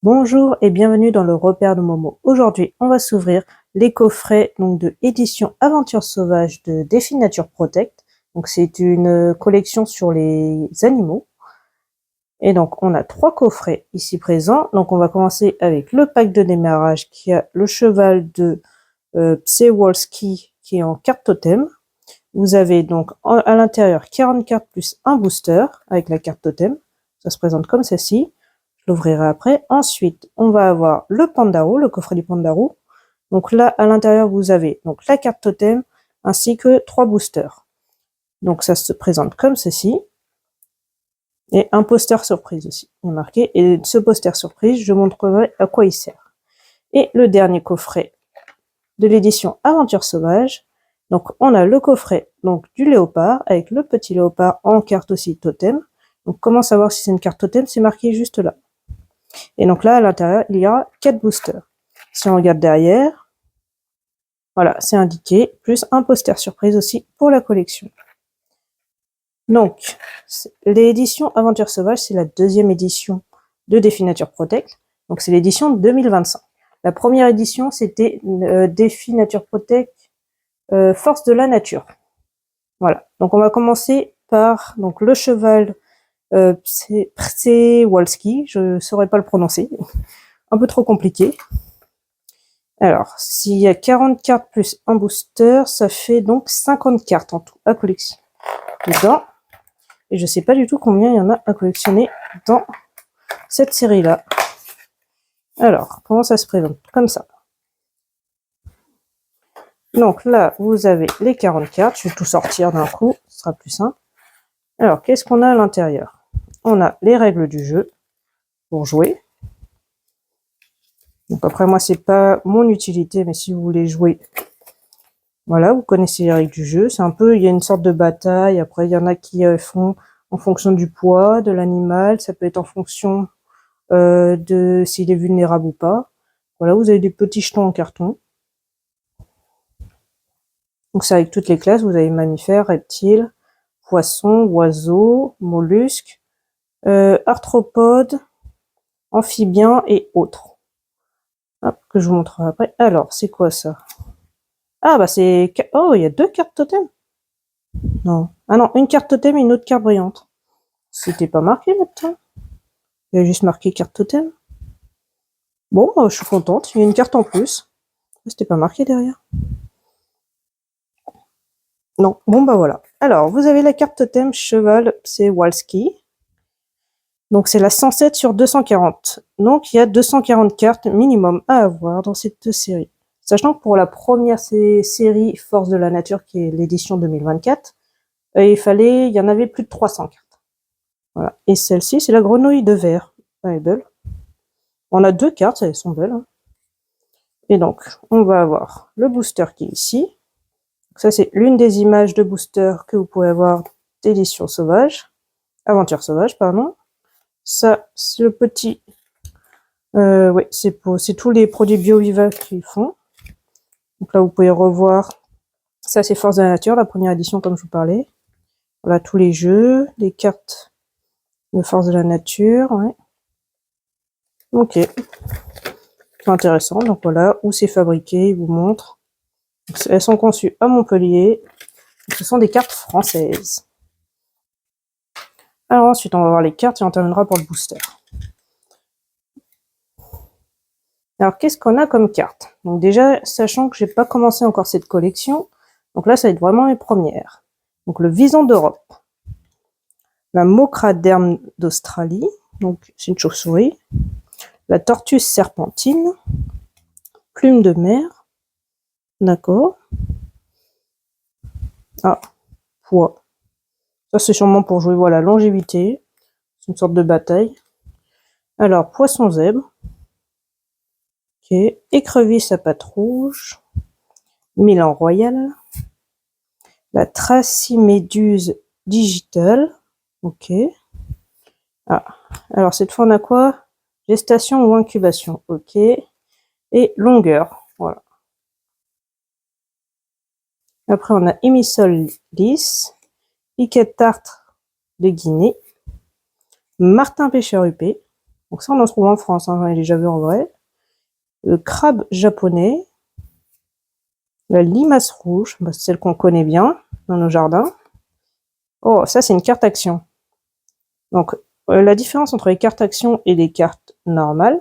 Bonjour et bienvenue dans le repère de Momo. Aujourd'hui, on va s'ouvrir les coffrets donc de édition Aventure Sauvage de Défi Nature Protect. Donc c'est une collection sur les animaux. Et donc on a 3 coffrets ici présents. Donc on va commencer avec le pack de démarrage qui a le cheval de Przewalski qui est en carte totem. Vous avez donc à l'intérieur 40 cartes plus un booster avec la carte totem. Ça se présente comme ceci. Je l'ouvrirai après. Ensuite, on va avoir le Pandarou, le coffret du Pandarou. Donc là, à l'intérieur, vous avez donc la carte totem ainsi que 3 boosters. Donc ça se présente comme ceci. Et un poster surprise aussi. Il est marqué. Et ce poster surprise, je montrerai à quoi il sert. Et le dernier coffret de l'édition Aventure Sauvage. Donc on a le coffret donc du léopard avec le petit léopard en carte aussi totem. Donc comment savoir si c'est une carte totem? C'est marqué juste là. Et donc là, à l'intérieur, il y aura 4 boosters. Si on regarde derrière, voilà, c'est indiqué, plus un poster surprise aussi pour la collection. Donc, l'édition Aventure Sauvage, c'est la deuxième édition de Défi Nature Protect. Donc, c'est l'édition 2025. La première édition, c'était Défi Nature Protect Force de la Nature. Voilà. Donc, on va commencer par donc le cheval Przewalski. Je ne saurais pas le prononcer. Un peu trop compliqué. Alors, s'il y a 40 cartes plus un booster, ça fait donc 50 cartes en tout à collectionner dedans. Et je sais pas du tout combien il y en a à collectionner dans cette série-là. Alors, comment ça se présente? Comme ça. Donc là, vous avez les 40 cartes. Je vais tout sortir d'un coup, ce sera plus simple. Alors, qu'est-ce qu'on a à l'intérieur? On a les règles du jeu pour jouer. Donc après, moi, c'est pas mon utilité, mais si vous voulez jouer, voilà, vous connaissez les règles du jeu. C'est un peu, il y a une sorte de bataille. Après, il y en a qui font en fonction du poids de l'animal. Ça peut être en fonction de s'il est vulnérable ou pas. Voilà, vous avez des petits jetons en carton. Donc c'est avec toutes les classes. Vous avez mammifères, reptiles, poissons, oiseaux, mollusques, arthropodes, amphibiens et autres. Hop, que je vous montrerai après. Alors, c'est quoi ça? Ah bah c'est... Oh, il y a 2 cartes totem. Non. Ah non, une carte totem et une autre carte brillante. C'était pas marqué là-dedans. Il y a juste marqué carte totem. Bon, je suis contente. Il y a une carte en plus. C'était pas marqué derrière. Non. Bon, bah voilà. Alors, vous avez la carte totem cheval, c'est Przewalski. Donc, c'est la 107 sur 240. Donc, il y a 240 cartes minimum à avoir dans cette série. Sachant que pour la première série Force de la Nature, qui est l'édition 2024, il y en avait plus de 300 cartes. Voilà. Et celle-ci, c'est la grenouille de verre. Elle est belle. On a 2 cartes, elles sont belles. Hein. Et donc, on va avoir le booster qui est ici. Donc ça, c'est l'une des images de booster que vous pouvez avoir d'édition sauvage. Aventure sauvage, pardon. Ça, c'est le petit... oui, c'est tous les produits bio-viva qu'ils font. Donc là, vous pouvez revoir. Ça, c'est Force de la Nature, la première édition, comme je vous parlais. Voilà, tous les jeux, les cartes de Force de la Nature, ouais. Ok. C'est intéressant. Donc voilà, où c'est fabriqué, ils vous montrent. Elles sont conçues à Montpellier. Ce sont des cartes françaises. Alors ensuite, on va voir les cartes et on terminera pour le booster. Alors, qu'est-ce qu'on a comme carte? Donc déjà, sachant que j'ai pas commencé encore cette collection, donc là, ça va être vraiment les premières. Donc le Vison d'Europe, la Mocraderme d'Australie, donc c'est une chauve-souris, la Tortue serpentine, Plume de mer, d'accord. Ah, poids. Ça, c'est sûrement pour jouer, voilà, longévité. C'est une sorte de bataille. Alors, poisson zèbre. Ok. Écrevisse à pattes rouges. Milan Royal. La Tracyméduse digitale. Ok. Ah. Alors, cette fois, on a quoi? Gestation ou incubation. Ok. Et longueur. Voilà. Après, on a Émissol lisse. Piquet tartre de Guinée. Martin pêcheur huppé. Donc ça, on en trouve en France, hein, j'en ai déjà vu en vrai. Le crabe japonais. La limace rouge, bah, c'est celle qu'on connaît bien dans nos jardins. Oh, ça, c'est une carte action. Donc, la différence entre les cartes action et les cartes normales.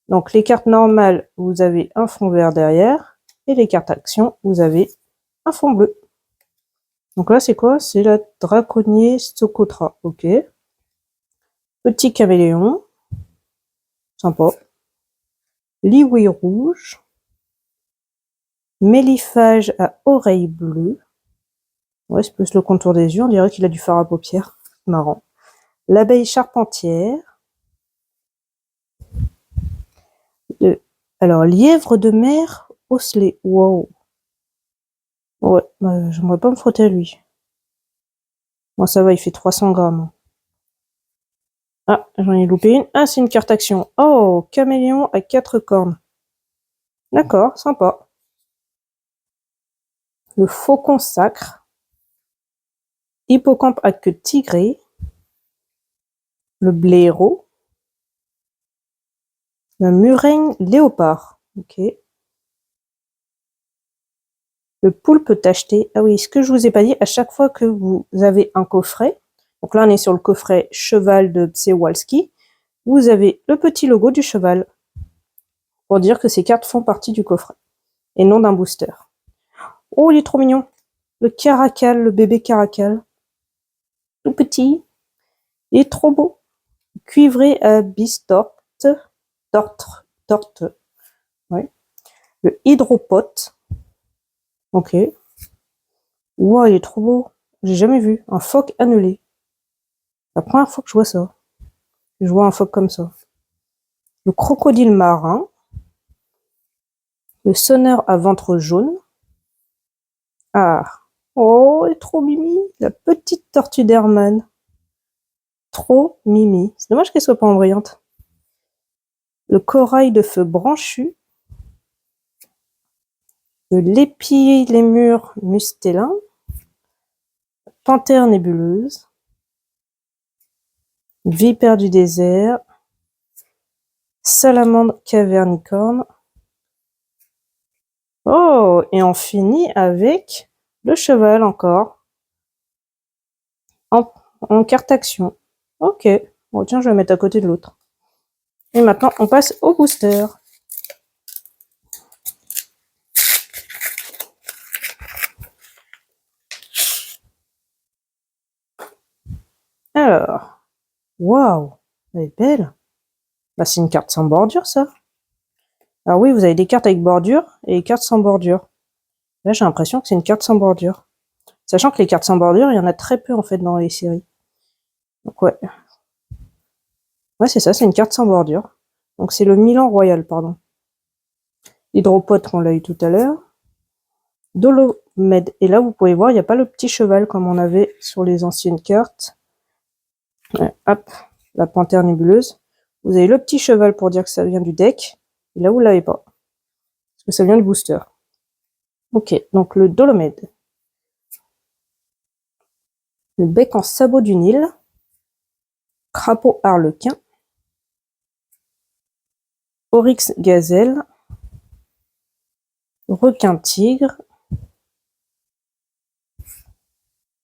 Donc, les cartes normales, vous avez un fond vert derrière. Et les cartes action, vous avez un fond bleu. Donc là, c'est quoi? C'est la Draconnier Socotra. Ok. Petit caméléon. Sympa. Liwi rouge. Méliphage à oreilles bleues. Ouais, c'est plus le contour des yeux. On dirait qu'il a du fard à paupières. Marrant. L'abeille charpentière. Alors, lièvre de mer osselet. Wow. Ouais, bah, j'aimerais pas me frotter à lui. Bon, ça va, il fait 300 grammes. Ah, j'en ai loupé une. Ah, c'est une carte action. Oh, caméléon à 4 cornes. D'accord, sympa. Le faucon sacre. Hippocampe à queue tigrée. Le blaireau. La murène léopard. Ok. Le poulpe tacheté. Ah oui, ce que je vous ai pas dit, à chaque fois que vous avez un coffret, donc là on est sur le coffret cheval de Przewalski, vous avez le petit logo du cheval pour dire que ces cartes font partie du coffret et non d'un booster. Oh, il est trop mignon. Le caracal, le bébé caracal. Tout petit. Il est trop beau. Cuivré à bistorte. Torte. Ouais. Le hydropote. Ok. Wow, il est trop beau. J'ai jamais vu. Un phoque annulé. La première fois que je vois ça. Je vois un phoque comme ça. Le crocodile marin. Le sonneur à ventre jaune. Ah. Oh, il est trop mimi. La petite tortue d'Herman. Trop mimi. C'est dommage qu'elle soit pas en brillante. Le corail de feu branchu. Le lépi-lémur mustélin. Panthère nébuleuse. Vipère du désert. Salamandre cavernicorne. Oh, et on finit avec le cheval encore. En carte action. Ok. Bon, tiens, je vais le mettre à côté de l'autre. Et maintenant, on passe au booster. Alors. Waouh. Elle est belle. Bah, c'est une carte sans bordure, ça. Alors oui, vous avez des cartes avec bordure et des cartes sans bordure. Là, j'ai l'impression que c'est une carte sans bordure. Sachant que les cartes sans bordure, il y en a très peu, en fait, dans les séries. Donc, ouais. Ouais, c'est ça, c'est une carte sans bordure. Donc, c'est le Milan Royal, pardon. Hydropote, on l'a eu tout à l'heure. Dolomède. Et là, vous pouvez voir, il n'y a pas le petit cheval comme on avait sur les anciennes cartes. Ouais, hop, la panthère nébuleuse. Vous avez le petit cheval pour dire que ça vient du deck. Et là, vous l'avez pas. Parce que ça vient du booster. Ok, donc le Dolomède. Le bec en sabot du Nil. Crapaud harlequin. Oryx gazelle. Requin tigre.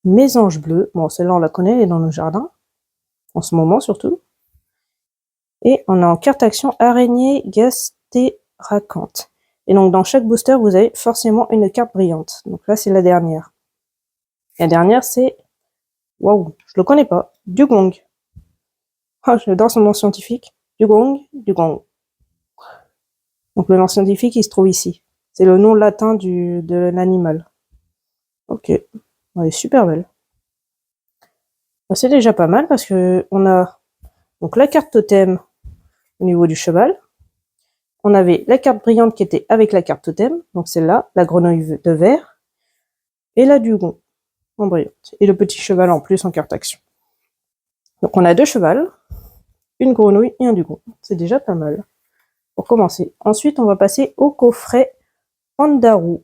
Mésange bleu. Bon, celle-là, on la connaît, elle est dans nos jardins. En ce moment, surtout. Et on a en carte action araignée gastéracanthe. Et donc, dans chaque booster, vous avez forcément une carte brillante. Donc là, c'est la dernière. La dernière, c'est... Waouh, je le connais pas. Dugong. Ah, j'adore son nom scientifique. Dugong. Donc le nom scientifique, il se trouve ici. C'est le nom latin de l'animal. Ok. Elle est super belle. C'est déjà pas mal parce que on a donc la carte totem au niveau du cheval. On avait la carte brillante qui était avec la carte totem, donc celle-là, la grenouille de verre, et la Dugong en brillante. Et le petit cheval en plus en carte action. Donc on a 2 chevals, une grenouille et un Dugong. C'est déjà pas mal. Pour commencer. Ensuite, on va passer au coffret Pandarou.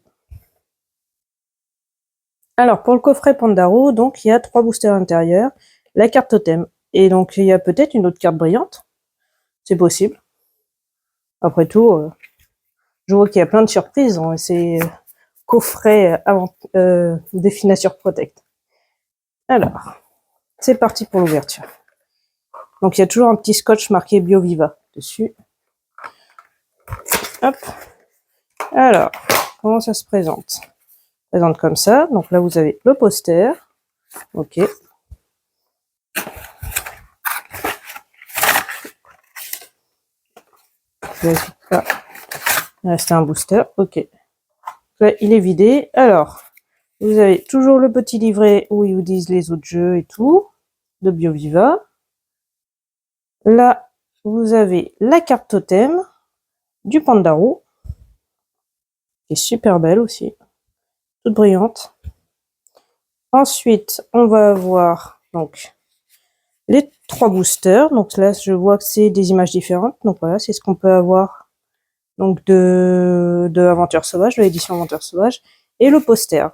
Alors, pour le coffret Pandarou, donc, il y a 3 boosters intérieurs, la carte totem. Et donc, il y a peut-être une autre carte brillante. c'est possible. Après tout, je vois qu'il y a plein de surprises dans ces coffrets Défi Nature Protect. Alors, c'est parti pour l'ouverture. Donc il y a toujours un petit scotch marqué BioViva dessus. Hop. Alors, comment ça se présente? Ça se présente comme ça. Donc là, vous avez le poster. Ok. Ah, il restait un booster. Ok. Là, il est vidé. Alors, vous avez toujours le petit livret où ils vous disent les autres jeux et tout, de BioViva. Là, vous avez la carte totem du Pandarou, qui est super belle aussi, toute brillante. Ensuite, on va avoir donc les 3 boosters. Donc là, je vois que c'est des images différentes. Donc voilà, c'est ce qu'on peut avoir donc de Aventure Sauvage, de l'édition Aventure Sauvage, et le poster.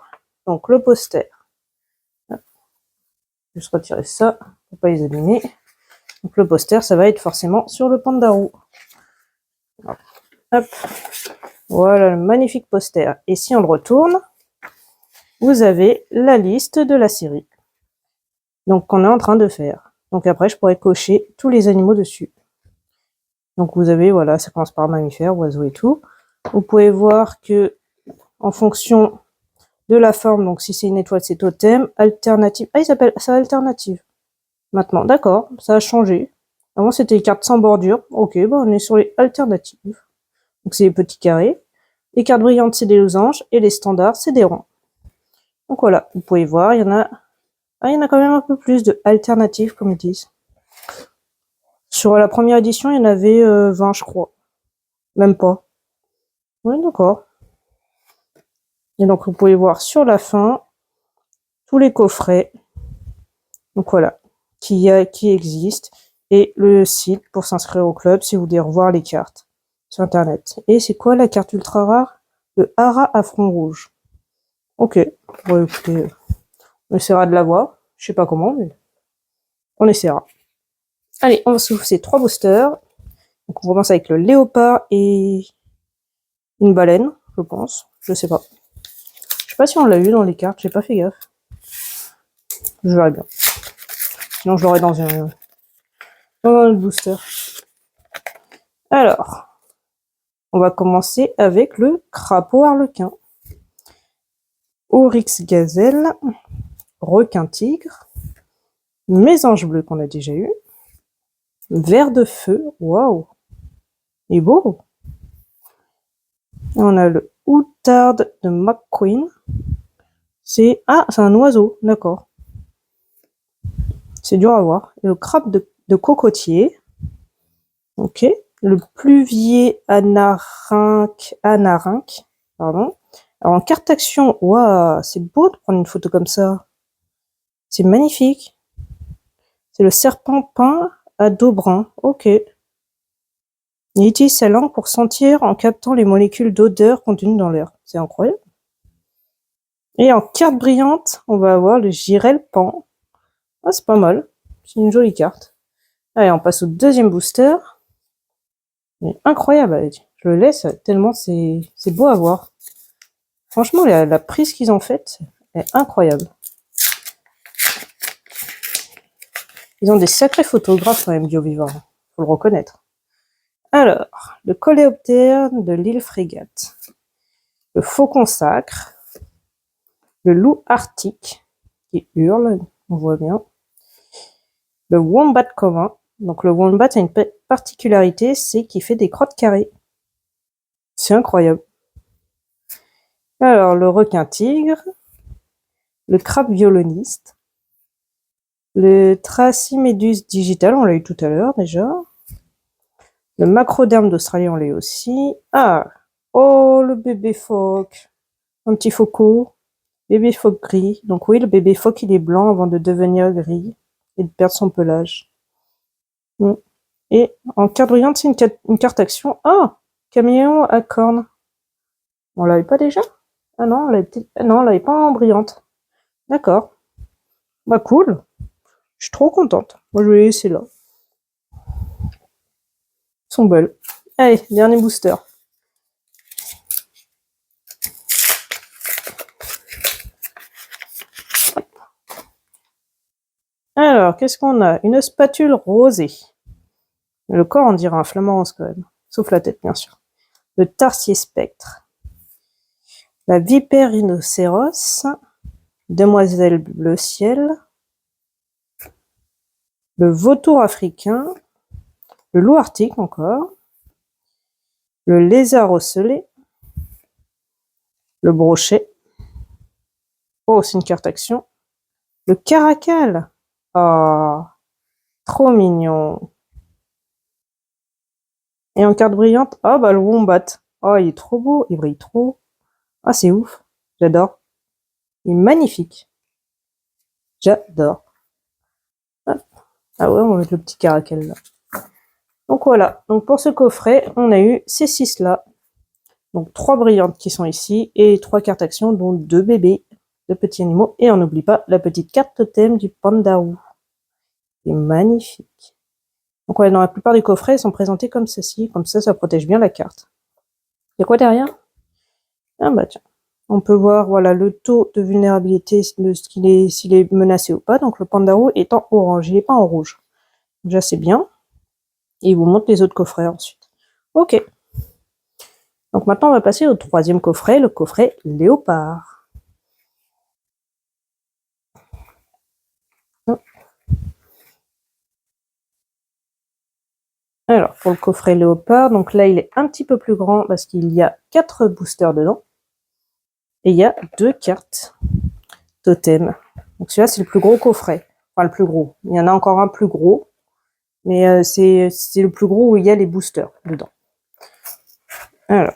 Donc le poster. Juste retirer ça pour pas les abîmer. Donc le poster, ça va être forcément sur le Pandarou. Hop. Voilà le magnifique poster. Et si on le retourne, vous avez la liste de la série. Donc qu'on est en train de faire. Donc après, je pourrais cocher tous les animaux dessus. Donc vous avez, voilà, ça commence par mammifères, oiseaux et tout. Vous pouvez voir que en fonction de la forme, donc si c'est une étoile, c'est totem, alternative. Ah, il s'appelle ça alternative. Maintenant, d'accord, ça a changé. Avant, c'était les cartes sans bordure. Ok, bon, on est sur les alternatives. Donc c'est les petits carrés. Les cartes brillantes, c'est des losanges. Et les standards, c'est des ronds. Donc voilà, vous pouvez voir, il y en a quand même un peu plus de alternatives, comme ils disent. Sur la première édition, il y en avait 20, je crois. Même pas. Oui, d'accord. Et donc, vous pouvez voir sur la fin tous les coffrets. Donc voilà, qui existent. Et le site pour s'inscrire au club si vous voulez revoir les cartes sur Internet. Et c'est quoi la carte ultra rare? Le Hara à front rouge. Ok. Bon, écoutez, on essaiera de l'avoir. Je sais pas comment, mais on essaiera. Allez, on va s'ouvrir ces 3 boosters. Donc on commence avec le léopard et une baleine, je pense. Je sais pas. Je sais pas si on l'a eu dans les cartes, j'ai pas fait gaffe. Je verrai bien. Sinon je l'aurai dans le booster. Alors, on va commencer avec le crapaud arlequin. Oryx gazelle, requin tigre, mésange bleu qu'on a déjà eu, ver de feu, waouh, il est beau. Et on a le outarde de McQueen. C'est un oiseau, d'accord. C'est dur à voir. Et le crabe de cocotier. Ok. Le pluvier anarinque. Pardon. Alors en carte action, waouh, c'est beau de prendre une photo comme ça. C'est magnifique. C'est le serpent peint à dos brun. Ok. Il utilise sa langue pour sentir en captant les molécules d'odeur contenues dans l'air. C'est incroyable. Et en carte brillante, on va avoir le Girel Pan. Ah, c'est pas mal. C'est une jolie carte. Allez, on passe au deuxième booster. Mais incroyable, je le laisse tellement c'est beau à voir. Franchement, la prise qu'ils ont faite est incroyable. Ils ont des sacrés photographes quand même, BioViva. Faut le reconnaître. Alors, le coléoptère de l'île Frégate. Le faucon sacre. Le loup arctique qui hurle, on voit bien. Le wombat commun. Donc le wombat a une particularité, c'est qu'il fait des crottes carrées. C'est incroyable. Alors, le requin tigre, le crabe violoniste, le Tracymédus digital, on l'a eu tout à l'heure déjà. Le macroderme d'Australie, on l'a eu aussi. Ah, oh, le bébé phoque, un petit faucon, bébé phoque gris. Donc oui, le bébé phoque, il est blanc avant de devenir gris et de perdre son pelage. Et en carte brillante, c'est une carte action. Ah, caméléon à cornes. On l'avait pas déjà? Ah non, on l'avait pas en brillante. D'accord. Bah cool. Je suis trop contente. Moi je vais laisser là. Son bol. Allez, dernier booster. Alors, qu'est-ce qu'on a? Une spatule rosée. Le corps, on dirait un flamant rose quand même. Sauf la tête, bien sûr. Le tarsier spectre. La vipère rhinocéros. Demoiselle bleu ciel. Le vautour africain. Le loup arctique encore. Le lézard ocellé. Le brochet. Oh, c'est une carte action. Le caracal. Oh, trop mignon. Et en carte brillante, ah bah le wombat. Oh, il est trop beau, il brille trop. Ah, c'est ouf. J'adore. Il est magnifique. J'adore. Ah ouais, on va mettre le petit caracal là. Donc voilà. Donc pour ce coffret, on a eu ces 6 là. Donc 3 brillantes qui sont ici et 3 cartes actions, dont 2 bébés de petits animaux. Et on n'oublie pas la petite carte totem du pandarou. C'est magnifique. Donc ouais, dans la plupart des coffrets, ils sont présentés comme ceci. Comme ça protège bien la carte. Il y a quoi derrière? Ah bah tiens. On peut voir voilà le taux de vulnérabilité de ce qu'il est, s'il est menacé ou pas. Donc le pandarou est en orange, il n'est pas en rouge. Déjà c'est bien. Et il vous montre les autres coffrets ensuite. Ok. Donc maintenant on va passer au 3e coffret, le coffret léopard. Alors pour le coffret léopard, donc là il est un petit peu plus grand parce qu'il y a 4 boosters dedans. Et il y a 2 cartes totem. Donc celui-là c'est le plus gros coffret. Enfin le plus gros. Il y en a encore un plus gros. Mais c'est le plus gros où il y a les boosters dedans. Alors,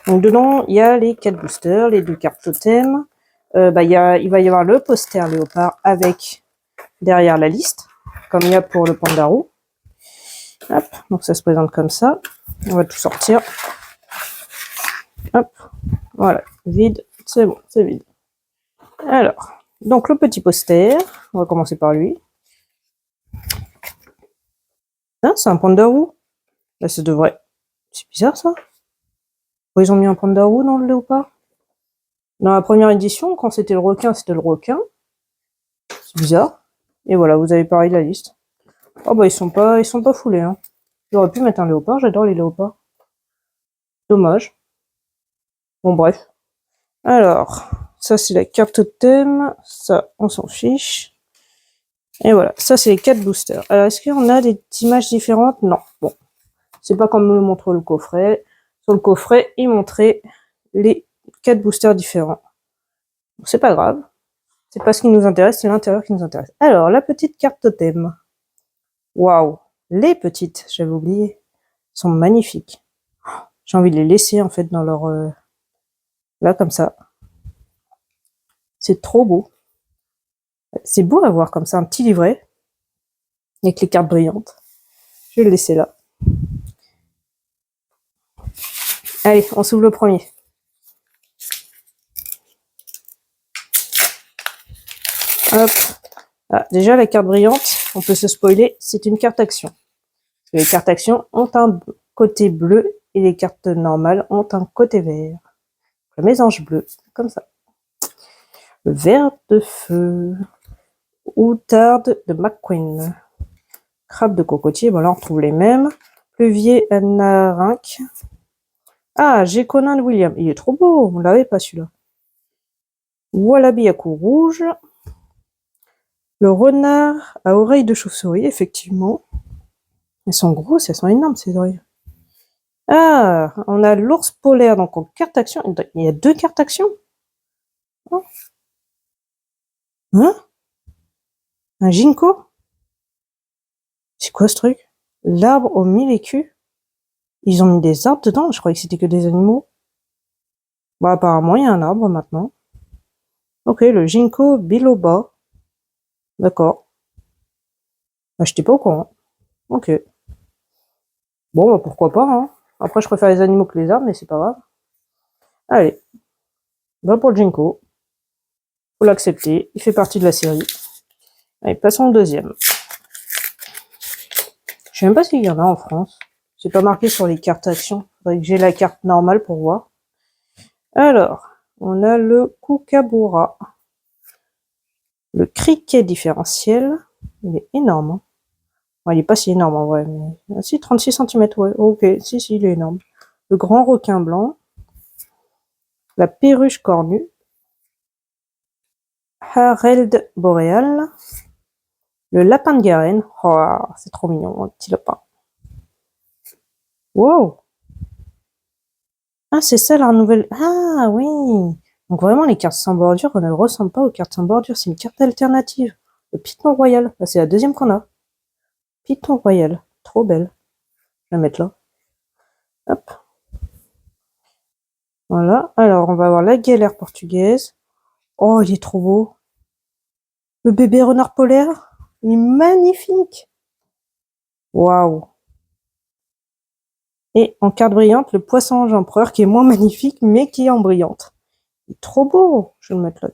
donc dedans, il y a les 4 boosters, les 2 cartes totem. Il va y avoir le poster léopard avec derrière la liste, comme il y a pour le pandarou. Hop, donc ça se présente comme ça. On va tout sortir. Hop, voilà, vide, c'est bon, c'est vide. Alors, donc le petit poster, on va commencer par lui. Ah, c'est un pandarou. Là, ça devrait... C'est bizarre ça. Ils ont mis un pandarou dans le léopard. Dans la première édition, quand c'était le requin, c'était le requin. C'est bizarre. Et voilà, vous avez pareil la liste. Oh bah ils sont pas foulés. Hein. J'aurais pu mettre un léopard, j'adore les léopards. Dommage. Bon bref. Alors, ça c'est la carte totem. Ça, on s'en fiche. Et voilà, ça c'est les 4 boosters. Alors, est-ce qu'on a des images différentes? Non. Bon. C'est pas comme me le montre le coffret. Sur le coffret, il montrait les 4 boosters différents. C'est pas grave. C'est pas ce qui nous intéresse, c'est l'intérieur qui nous intéresse. Alors, la petite carte totem. Waouh! Les petites, j'avais oublié, sont magnifiques. J'ai envie de les laisser, en fait, dans leur... là, comme ça. C'est trop beau. C'est beau à voir, comme ça, un petit livret. Avec les cartes brillantes. Je vais le laisser là. Allez, on s'ouvre le premier. Hop. Ah, déjà, la carte brillante, on peut se spoiler, c'est une carte action. Les cartes action ont un côté bleu et les cartes normales ont un côté vert. Le mésange bleu, comme ça. Le ver de feu. Outarde de McQueen. Crabe de cocotier, bon là on retrouve les mêmes. Pluvier anarinque. Ah, Géconin de William, il est trop beau, on l'avait pas celui-là. Wallaby à cou rouge. Le renard à oreilles de chauve-souris, effectivement. Elles sont grosses, elles sont énormes ces oreilles. Ah, on a l'ours polaire, donc en carte action. Il y a 2 cartes action. Oh. Hein? Un ginkgo? C'est quoi ce truc? L'arbre aux 1000 écus? Ils ont mis des arbres dedans? Je croyais que c'était que des animaux. Bah apparemment il y a un arbre maintenant. Ok, le ginkgo biloba. D'accord. Bah j'étais pas au courant. Ok. Bon bah pourquoi pas hein. Après je préfère les animaux que les arbres, mais c'est pas grave. Allez. Bah pour le ginkgo. Faut l'accepter. Il fait partie de la série. Allez, passons au deuxième. Je sais même pas s'il y en a en France. C'est pas marqué sur les cartes actions. Faudrait que j'ai la carte normale pour voir. Alors, on a le Kookaburra. Le criquet différentiel. Il est énorme. Hein. Bon, il est pas si énorme en vrai. Mais... Ah, si, 36 cm, ouais. Ok, si, il est énorme. Le grand requin blanc. La perruche cornue. Harald boréal. Le lapin de Garenne. Oh, c'est trop mignon, un petit lapin. Wow! Ah, c'est ça la nouvelle. Ah, oui! Donc vraiment, les cartes sans bordure ne ressemblent pas aux cartes sans bordure. C'est une carte alternative. Le Python Royal. Ah, c'est la deuxième qu'on a. Python Royal. Trop belle. Je vais la mettre là. Hop. Voilà. Alors, on va avoir la galère portugaise. Oh, il est trop beau. Le bébé renard polaire. Il est magnifique. Waouh. Et en carte brillante, le poisson ange empereur qui est moins magnifique, mais qui est en brillante. Il est trop beau. Je vais le mettre là.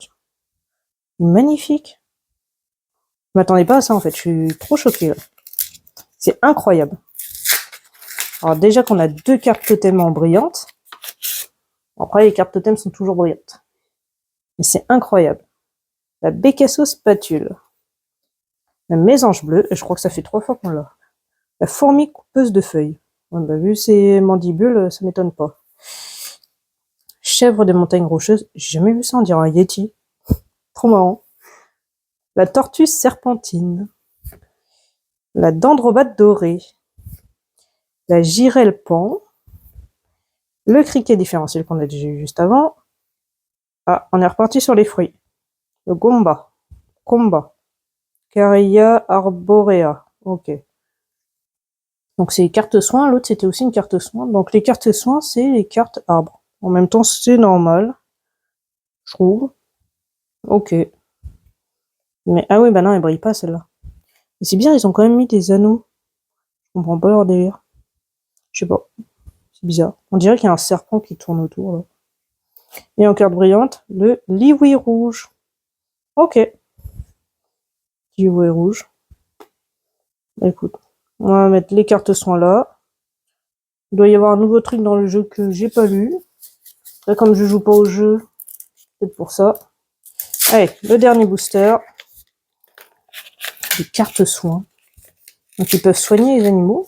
Il est magnifique. Je m'attendais pas à ça en fait. Je suis trop choquée. Là. C'est incroyable. Alors déjà qu'on a 2 cartes totem en brillantes. Après, les cartes totem sont toujours brillantes. Mais c'est incroyable. La Bécasso spatule. La mésange bleue. Et je crois que ça fait 3 fois qu'on l'a. La fourmi coupeuse de feuilles. Ouais, bah, vu ses mandibules, ça m'étonne pas. Chèvre des montagnes rocheuses. J'ai jamais vu ça, on dirait un yeti. Trop marrant. La tortue serpentine. La dendrobate dorée. La girelle pan. Le criquet différentiel qu'on a déjà eu juste avant. Ah, on est reparti sur les fruits. Le gomba. Comba. Caria arborea. Ok. Donc c'est les cartes soins. L'autre c'était aussi une carte soin. Donc les cartes soins, c'est les cartes arbres. En même temps, c'est normal. Je trouve. Ok. Mais ah oui, bah non, elle brille pas celle-là. Mais c'est bien, ils ont quand même mis des anneaux. Je comprends pas leur délire. Je sais pas. C'est bizarre. On dirait qu'il y a un serpent qui tourne autour là. Et en carte brillante, le liwi rouge. Ok. Liwi rouge. Écoute, on va mettre les cartes soins là. Il doit y avoir un nouveau truc dans le jeu que j'ai pas lu. Là, comme je joue pas au jeu, peut-être pour ça. Allez, le dernier booster. Les cartes soins. Donc ils peuvent soigner les animaux.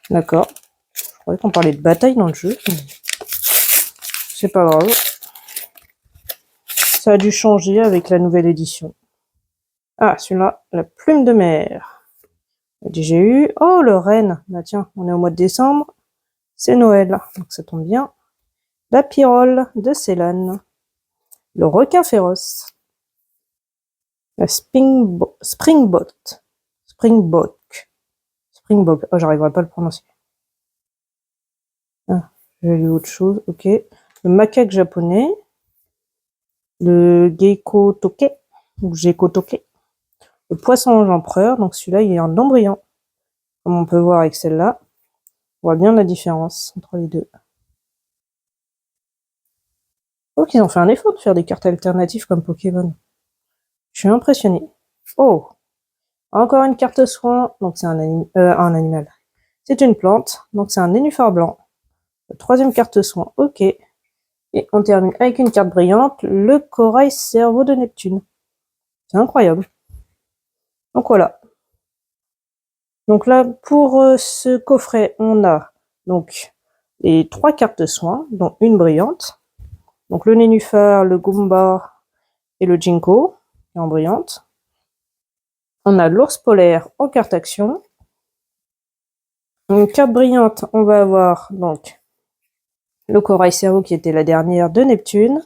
D'accord. Je croyais qu'on parlait de bataille dans le jeu. C'est pas grave. Ça a dû changer avec la nouvelle édition. Ah, celui-là, la plume de mer. J'ai eu. Oh, le renne. Bah tiens, on est au mois de décembre. C'est Noël. Donc ça tombe bien. La pyrole de Célane. Le requin féroce. La springbok. Springbok. Oh, j'arriverai pas à le prononcer. Ah, j'ai lu autre chose. Ok. Le macaque japonais. Le gecko toke. Ou gecko toke. Le poisson ange empereur. Donc celui-là, il est en embryon. Comme on peut voir avec celle-là. On voit bien la différence entre les deux. Oh, qu'ils ont fait un effort de faire des cartes alternatives comme Pokémon. Je suis impressionné. Oh, encore une carte soin. Donc c'est un animal. C'est une plante. Donc c'est un nénuphar blanc. La 3e carte soin. Ok. Et on termine avec une carte brillante. Le corail cerveau de Neptune. C'est incroyable. Donc voilà. Donc là, pour ce coffret, on a donc les 3 cartes soins, dont une brillante. Donc le nénuphar, le goomba et le ginkgo, en brillante. On a l'ours polaire en carte action. Une carte brillante, on va avoir donc le corail cerveau qui était la dernière de Neptune,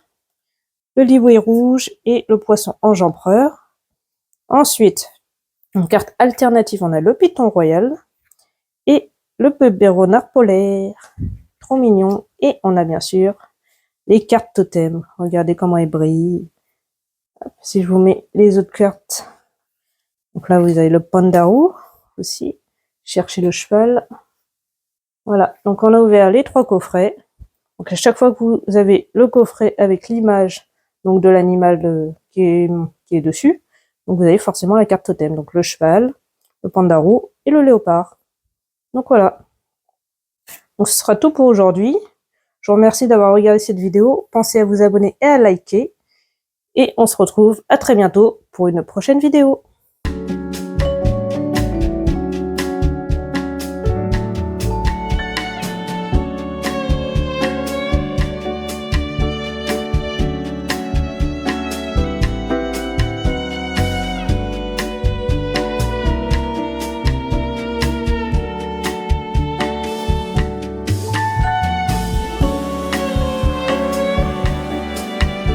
le liwi rouge et le poisson ange empereur. Ensuite, en carte alternative, on a le python royal et le bébé renard polaire. Trop mignon. Et on a bien sûr les cartes totem. Regardez comment elles brillent. Si je vous mets les autres cartes. Donc là, vous avez le pandarou aussi. Cherchez le cheval. Voilà. Donc on a ouvert les 3 coffrets. Donc à chaque fois que vous avez le coffret avec l'image donc de l'animal qui est dessus, donc vous avez forcément la carte totem. Donc le cheval, le pandarou et le léopard. Donc voilà. Donc ce sera tout pour aujourd'hui. Je vous remercie d'avoir regardé cette vidéo. Pensez à vous abonner et à liker. Et on se retrouve à très bientôt pour une prochaine vidéo.